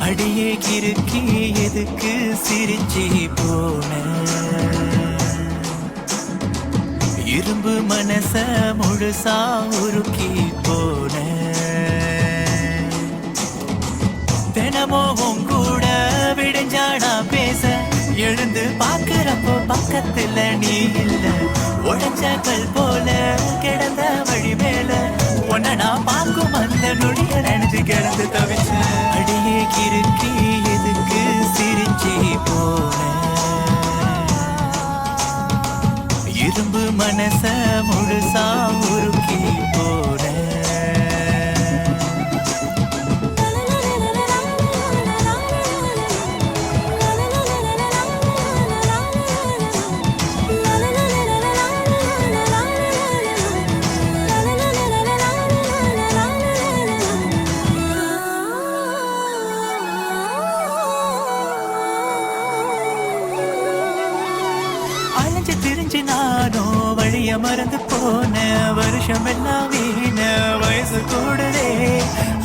அடியே கிறுக்கி எதுக்கு சிரிச்சி போன இரும்பு மனச முழுசா உருக்கி போன தினமும் கூட விடிஞ்சாடா பேச எழுந்து பாக்குறப்போ பக்கத்துல நீ இல்ல உடஞ்ச கல் போல கிடந்த வழி மேல உன்னை நான் பார்க்கும் அந்த நொடிய நினைச்சு கிடந்து தவிச்ச அடியே கிறுக்கி எதுக்கு சிரிச்சி போன இரும்பு மனச முழுசா உருக்கி போன நானோ வழிய மறந்து போன வருஷம் எல்லாம் வீண வயசு கூடுதே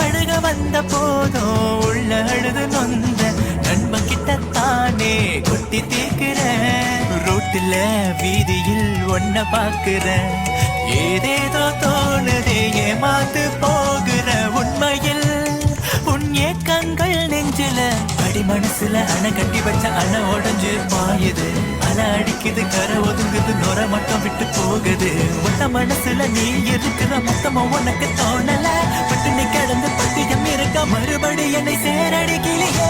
அழுக வந்த போதும் உள்ள அழுது நொந்த நண்பன் கிட்டத்தானே கொட்டி தீக்குறேன் ரோட்டுல வீதியில் ஒன்ன பாக்குறேன் ஏதேதோ தோணுதே ஏமாத்து போகிற உண்மையில் உன் ஏக்கங்கள் நெஞ்சில அடி மனசுல அணை கட்டி வச்ச அணை உடஞ்சு பாயுது அலை அடிக்குது கரை ஒதுங்குது நொர மட்டும் விட்டு போகுது ஒட்ட மனசுல நீ இருக்கிற மொத்தமா உனக்கு தோணல பட்டு நீ கிடந்து பட்டியம் இருக்க மறுபடி என்னை சேரடிக்கலையே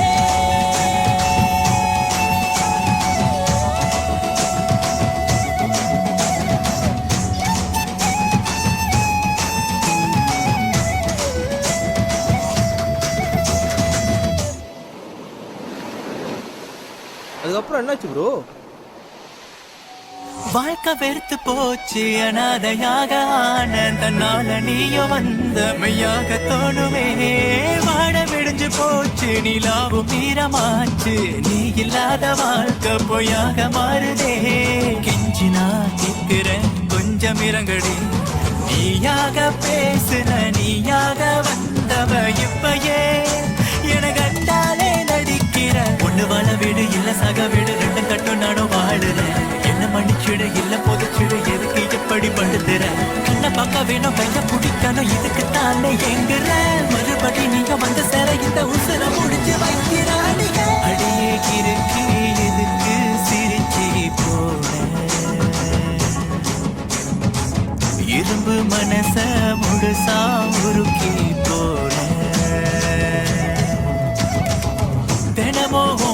அதுக்கப்புறம் என்னாச்சு ப்ரோ? வாழ்க்கை வெறுத்து போச்சு அனாதையாக ஆனந்தனால நீயும் வந்த மெய்யாக தோணுமே வாட விடிஞ்சு போச்சு நிலாவும் மீறமாச்சு நீ இல்லாத வாழ்க்கை பொய்யாக மாறுதே கெஞ்சி நான் கேட்கிறேன் கொஞ்சம் இறங்கடி நீயாக பேசுற நீயாக வந்தவ இப்பயே என கண்டாலே நடிக்கிற ஒண்ணு வாழ வீடு இல்ல சக வீடு ரெண்டு கட்டும் நானும் வாழுறேன் என்ன மன்னிச்சிடு இல்ல பொதுச்சிடு எதுக்கு எப்படி படுத்துற கண்ணை பார்க்க வேணும் கைய பிடிக்கணும் இதுக்கு தானே எங்குற மறுபடி நீங்க வந்து சேர இந்த உசுர முடிஞ்சு வைக்கிறாடிய அடியே கிறுக்கி எதுக்கு சிரிச்சி போன இரும்பு மனச முழுசா உருக்கி போன தினமும்